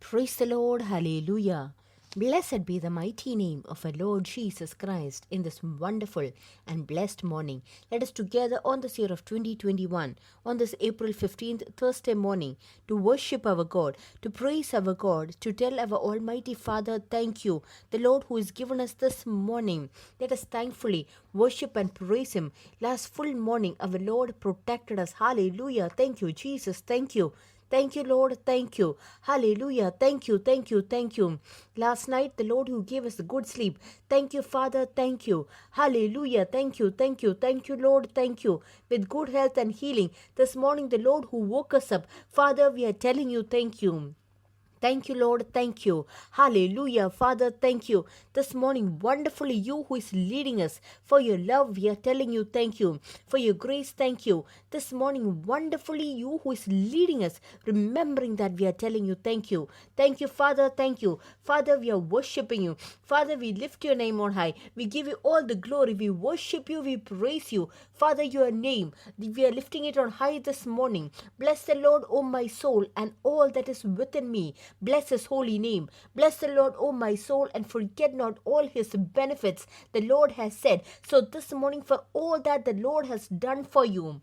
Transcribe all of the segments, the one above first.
Praise the Lord, hallelujah. Blessed be the mighty name of our Lord Jesus Christ in this wonderful and blessed morning. Let us together on this year of 2021, on this April 15th, Thursday morning, to worship our God, to praise our God, to tell our Almighty Father, thank you, the Lord who has given us this morning. Let us thankfully worship and praise Him. Last full morning, our Lord protected us. Hallelujah. Thank you, Jesus. Thank you. Thank you, Lord. Thank you. Hallelujah. Thank you. Thank you. Thank you. Last night, the Lord who gave us a good sleep. Thank you, Father. Thank you. Hallelujah. Thank you. Thank you. Thank you, Lord. Thank you. With good health and healing. This morning, the Lord who woke us up. Father, we are telling you thank you. Thank you, Lord. Thank you. Hallelujah. Father, thank you. This morning, wonderfully, you who is leading us. For your love, we are telling you thank you. For your grace, thank you. This morning, wonderfully, you who is leading us. Remembering that we are telling you thank you. Thank you, Father. Thank you. Father, we are worshiping you. Father, we lift your name on high. We give you all the glory. We worship you. We praise you. Father, your name. We are lifting it on high this morning. Bless the Lord, O my soul, and all that is within me. Bless his holy name. Bless the Lord, O my soul, and forget not all his benefits, the Lord has said. So this morning, for all that the Lord has done for you,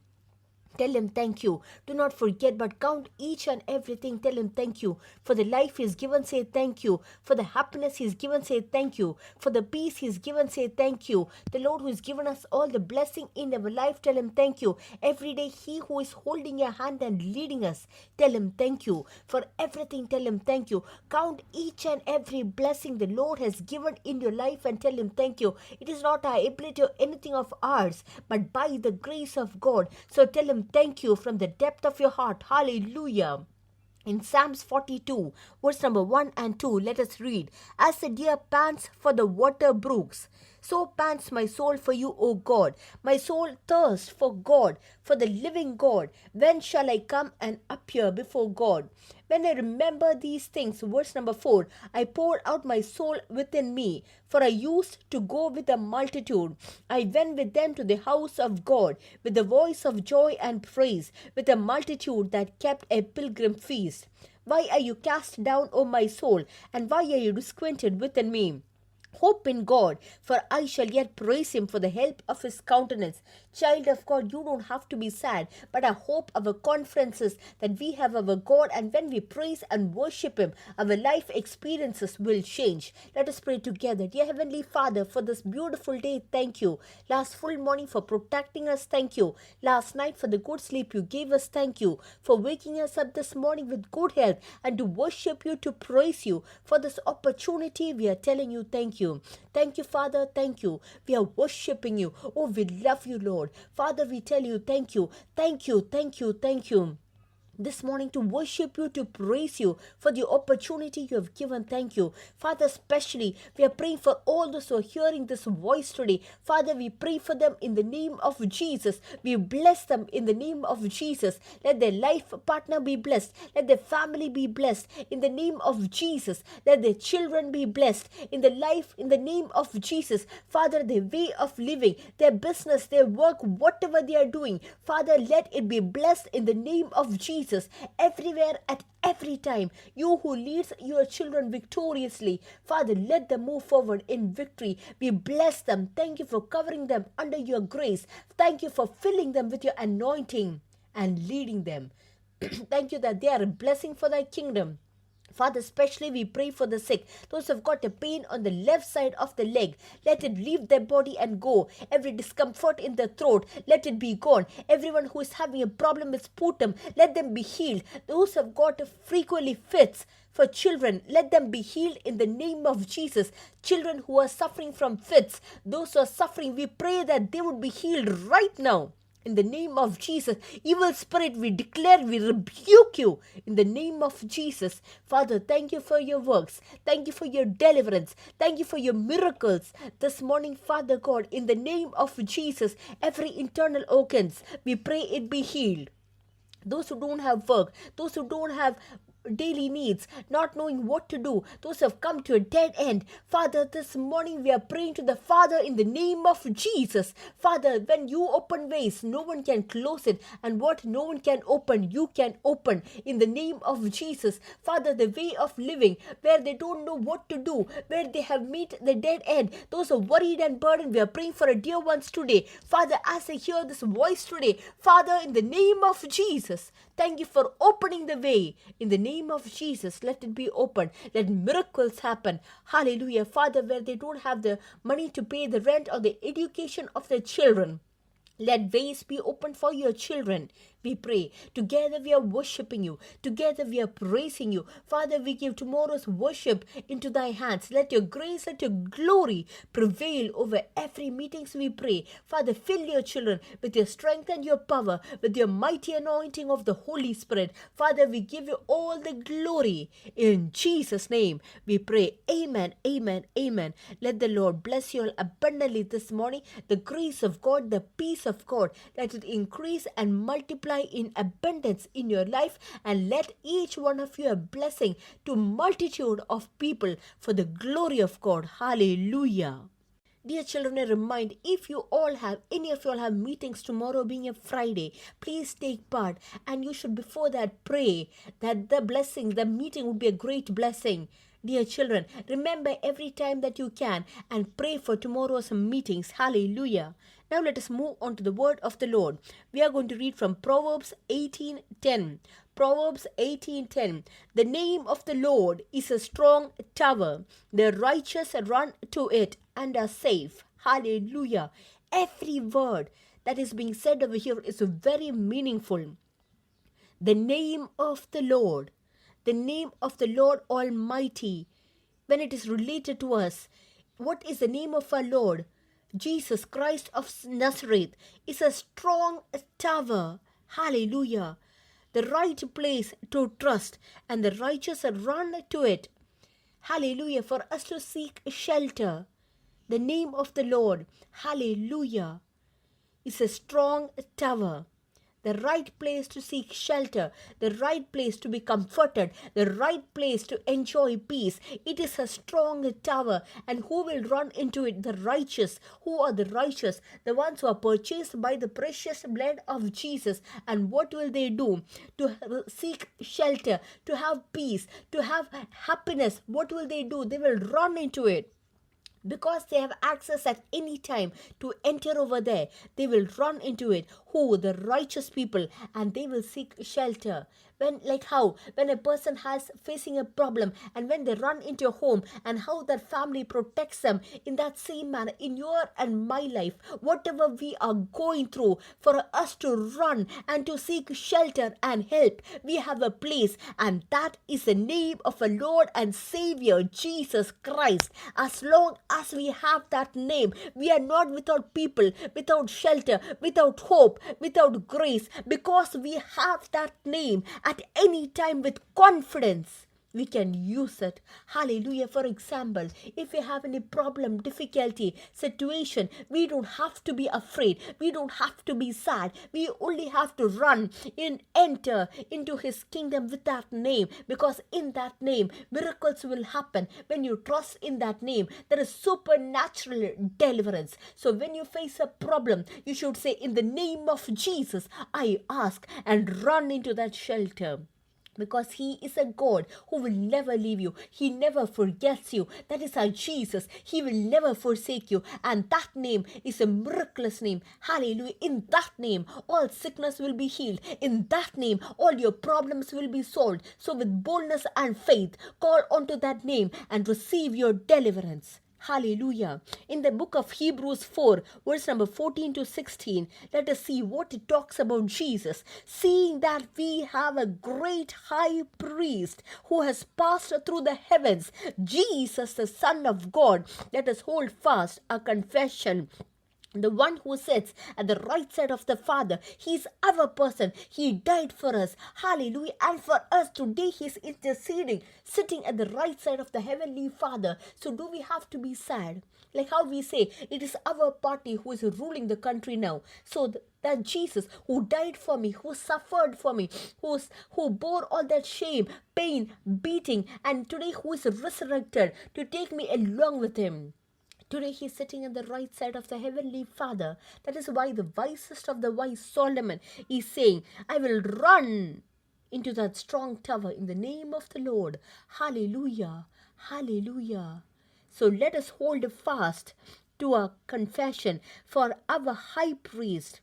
tell him thank you. Do not forget, but count each and everything. Tell him thank you. For the life he's given, say thank you. For the happiness he's given, say thank you. For the peace he's given, say thank you. The Lord who has given us all the blessing in our life, tell him thank you. Every day, he who is holding your hand and leading us, tell him thank you. For everything, tell him thank you. Count each and every blessing the Lord has given in your life and tell him thank you. It is not our ability or anything of ours, but by the grace of God. So tell him thank you from the depth of your heart. Hallelujah. In Psalms 42, verse number 1 and 2, let us read, as the deer pants for the water brooks, so pants my soul for you, O God. My soul thirsts for God, for the living God. When shall I come and appear before God? When I remember these things, verse number 4, I poured out my soul within me, for I used to go with a multitude. I went with them to the house of God, with the voice of joy and praise, with a multitude that kept a pilgrim feast. Why are you cast down, O my soul, and why are you disquieted within me? Hope in God, for I shall yet praise him for the help of his countenance. Child of God, you don't have to be sad, but I hope our conferences that we have our God, and when we praise and worship him, our life experiences will change. Let us pray together. Dear Heavenly Father, for this beautiful day, thank you. Last full morning for protecting us, thank you. Last night for the good sleep you gave us, thank you. For waking us up this morning with good health and to worship you, to praise you. For this opportunity, we are telling you thank you. Thank you, Father. Thank you. We are worshiping you. Oh, we love you, Lord. Father, we tell you thank you. Thank you. Thank you. Thank you this morning to worship you, to praise you for the opportunity you have given. Thank you. Father, especially we are praying for all those who are hearing this voice today. Father, we pray for them in the name of Jesus. We bless them in the name of Jesus. Let their life partner be blessed. Let their family be blessed in the name of Jesus. Let their children be blessed in the life in the name of Jesus. Father, their way of living, their business, their work, whatever they are doing, Father, let it be blessed in the name of Jesus. Everywhere at every time, you who leads your children victoriously, Father, let them move forward in victory. We bless them. Thank you for covering them under your grace. Thank you for filling them with your anointing and leading them. Thank you that they are a blessing for thy kingdom. Father, especially we pray for the sick, those who have got a pain on the left side of the leg. Let it leave their body and go. Every discomfort in the throat, let it be gone. Everyone who is having a problem with sputum, let them be healed. Those who have got frequently fits for children, let them be healed in the name of Jesus. Children who are suffering from fits, those who are suffering, we pray that they would be healed right now. In the name of Jesus, evil spirit, we declare, we rebuke you in the name of Jesus. Father, thank you for your works. Thank you for your deliverance. Thank you for your miracles. This morning, Father God, in the name of Jesus, every internal organs, we pray it be healed. Those who don't have work, those who don't have daily needs, not knowing what to do, those who have come to a dead end. Father, this morning we are praying to the Father in the name of Jesus. Father, when you open ways, no one can close it, and what no one can open, you can open in the name of Jesus. Father, the way of living where they don't know what to do, where they have met the dead end, those are worried and burdened, we are praying for our dear ones today. Father, as I hear this voice today, Father, in the name of Jesus, thank you for opening the way. In the name of Jesus, let it be open. Let miracles happen. Hallelujah. Father, where they don't have the money to pay the rent or the education of their children, let ways be open for your children. We pray. Together we are worshiping you. Together we are praising you. Father, we give tomorrow's worship into thy hands. Let your grace, let your glory prevail over every meetings, we pray. Father, fill your children with your strength and your power, with your mighty anointing of the Holy Spirit. Father, we give you all the glory. In Jesus' name we pray. Amen, amen, amen. Let the Lord bless you all abundantly this morning. The grace of God, the peace of God, let it increase and multiply in abundance in your life, and let each one of you a blessing to multitude of people for the glory of God. Hallelujah. Dear children, I remind, if you all have, any of you all have meetings tomorrow being a Friday, please take part, and you should before that pray that the blessing, the meeting would be a great blessing. Dear children, remember every time that you can and pray for tomorrow's meetings. Hallelujah. Now let us move on to the word of the Lord. We are going to read from Proverbs 18:10. Proverbs 18:10. The name of the Lord is a strong tower. The righteous run to it and are safe. Hallelujah. Every word that is being said over here is very meaningful. The name of the Lord. The name of the Lord Almighty. When it is related to us, what is the name of our Lord? Jesus Christ of Nazareth is a strong tower. Hallelujah. The right place to trust, and the righteous run to it. Hallelujah. For us to seek shelter. The name of the Lord, hallelujah, is a strong tower. The right place to seek shelter, the right place to be comforted, the right place to enjoy peace. It is a strong tower, and who will run into it? The righteous. Who are the righteous? The ones who are purchased by the precious blood of Jesus. And what will they do? To seek shelter, to have peace, to have happiness. What will they do? They will run into it. Because they have access at any time to enter over there, they will run into it. Who? The righteous people, and they will seek shelter. When a person has facing a problem, and when they run into a home, and how that family protects them, in that same manner, in your and my life, whatever we are going through, for us to run and to seek shelter and help, we have a place, and that is the name of our Lord and Savior Jesus Christ. As long as we have that name, we are not without people, without shelter, without hope, without grace, because we have that name. At any time, with confidence, we can use it. Hallelujah. For example, if we have any problem, difficulty, situation, we don't have to be afraid. We don't have to be sad. We only have to run and enter into his kingdom with that name, because in that name, miracles will happen. When you trust in that name, there is supernatural deliverance. So when you face a problem, you should say, in the name of Jesus, I ask, and run into that shelter. Because he is a God who will never leave you. He never forgets you. That is our Jesus. He will never forsake you. And that name is a miraculous name. Hallelujah. In that name, all sickness will be healed. In that name, all your problems will be solved. So with boldness and faith, call onto that name and receive your deliverance. Hallelujah. In the book of Hebrews 4, verse number 14 to 16, let us see what it talks about Jesus. Seeing that we have a great high priest who has passed through the heavens, Jesus, the Son of God, let us hold fast our confession. the one who sits at the right side of the Father. He's our person. He died for us. Hallelujah. And for us today, He's interceding, sitting at the right side of the Heavenly Father. So do we have to be sad? Like how we say, it is our party who is ruling the country now. So that Jesus who died for me, who suffered for me, who bore all that shame, pain, beating, and today who is resurrected to take me along with Him. Today He's sitting on the right side of the Heavenly Father. That is why the wisest of the wise Solomon is saying, I will run into that strong tower in the name of the Lord. Hallelujah. Hallelujah. So let us hold fast to our confession for our high priest,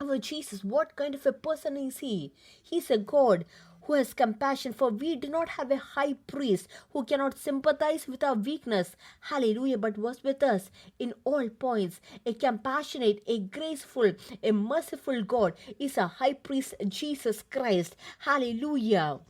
our Jesus. What kind of a person is He? He's a God who has compassion, for we do not have a high priest who cannot sympathize with our weakness. Hallelujah. But was with us in all points. A compassionate, a graceful, a merciful God is our high priest, Jesus Christ. Hallelujah.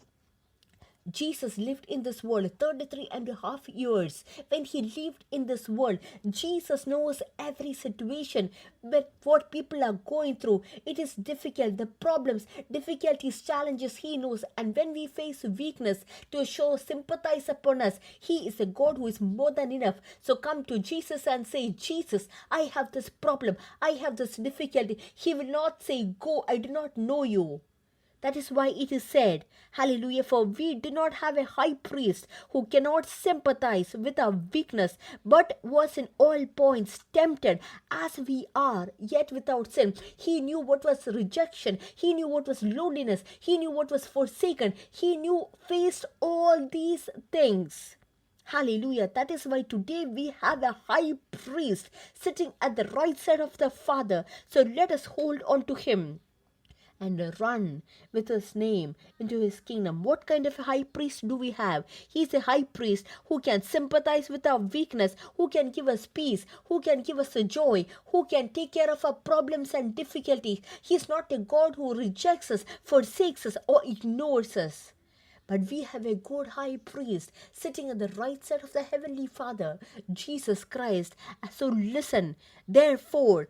Jesus lived in this world 33 and a half years. When He lived in this world, Jesus knows every situation, but what people are going through. It is difficult, the problems, difficulties, challenges He knows. And when we face weakness, to show sympathize upon us, He is a God who is more than enough. So come to Jesus and say, Jesus, I have this problem, I have this difficulty. He will not say, go, I do not know you. That is why it is said, hallelujah, for we do not have a high priest who cannot sympathize with our weakness, but was in all points tempted as we are, yet without sin. He knew what was rejection. He knew what was loneliness. He knew what was forsaken. He faced all these things. Hallelujah. That is why today we have a high priest sitting at the right side of the Father. So let us hold on to Him and run with His name into His kingdom. What kind of a high priest do we have? He's a high priest who can sympathize with our weakness, who can give us peace, who can give us a joy, who can take care of our problems and difficulties. He's not a God who rejects us, forsakes us, or ignores us. But we have a good high priest sitting at the right side of the Heavenly Father, Jesus Christ. So listen, therefore,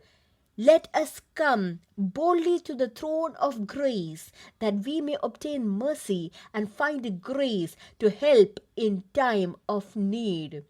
let us come boldly to the throne of grace, that we may obtain mercy and find grace to help in time of need.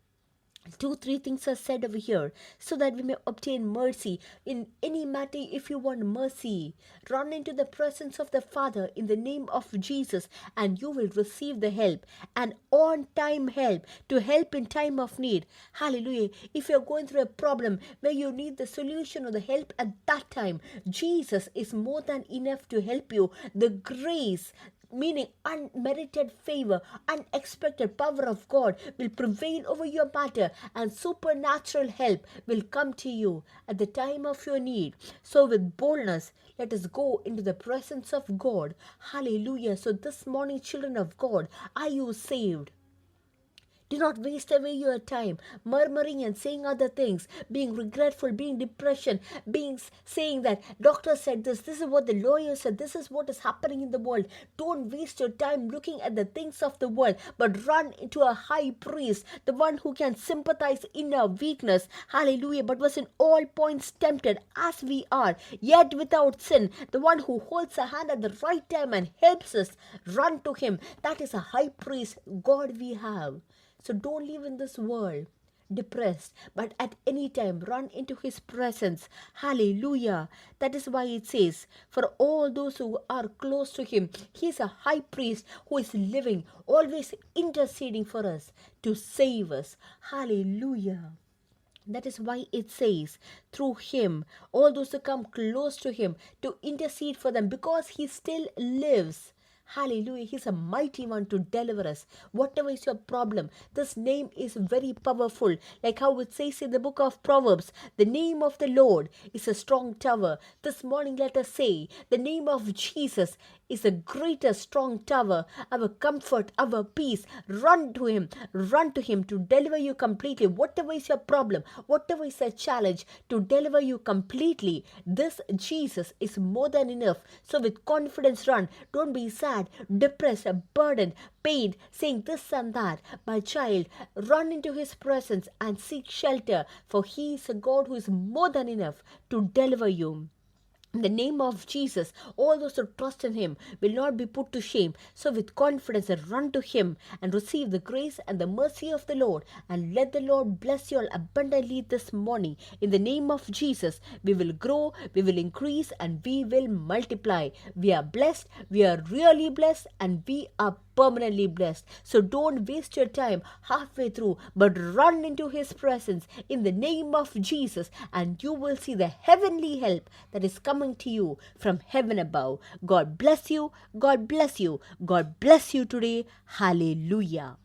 2-3 things are said over here, so that we may obtain mercy in any matter. If you want mercy, run into the presence of the Father in the name of Jesus, and you will receive the help, and on time help, to help in time of need. Hallelujah. If you're going through a problem where you need the solution or the help at that time, Jesus is more than enough to help you. The grace, meaning unmerited favor, unexpected power of God will prevail over your matter, and supernatural help will come to you at the time of your need. So with boldness, let us go into the presence of God. Hallelujah. So this morning, children of God, are you saved? Do not waste away your time murmuring and saying other things, being regretful, being depression, saying that doctor said this is what the lawyer said, this is what is happening in the world. Don't waste your time looking at the things of the world, but run into a high priest, the one who can sympathize in our weakness. Hallelujah. But was in all points tempted as we are, yet without sin. The one who holds a hand at the right time and helps us. Run to Him. That is a high priest God we have. So don't live in this world depressed, but at any time run into His presence. Hallelujah. That is why it says, for all those who are close to Him, He is a high priest who is living, always interceding for us to save us. Hallelujah. That is why it says, through Him, all those who come close to Him, to intercede for them, because He still lives. Hallelujah. He's a mighty one to deliver us. Whatever is your problem, this name is very powerful. Like how it says in the book of Proverbs, the name of the Lord is a strong tower. This morning let us say, the name of Jesus is a greater strong tower, our comfort, our peace. Run to Him to deliver you completely. Whatever is your problem, whatever is your challenge, to deliver you completely. This Jesus is more than enough. So with confidence run. Don't be sad, depressed, burdened, pained, saying this and that. My child, run into His presence and seek shelter, for He is a God who is more than enough to deliver you. In the name of Jesus, all those who trust in Him will not be put to shame. So with confidence, run to Him and receive the grace and the mercy of the Lord. And let the Lord bless you all abundantly this morning. In the name of Jesus, we will grow, we will increase, and we will multiply. We are blessed, we are really blessed, and we are permanently blessed. So don't waste your time halfway through, but run into His presence in the name of Jesus, and you will see the heavenly help that is coming to you from heaven above. God bless you. God bless you. God bless you today. Hallelujah.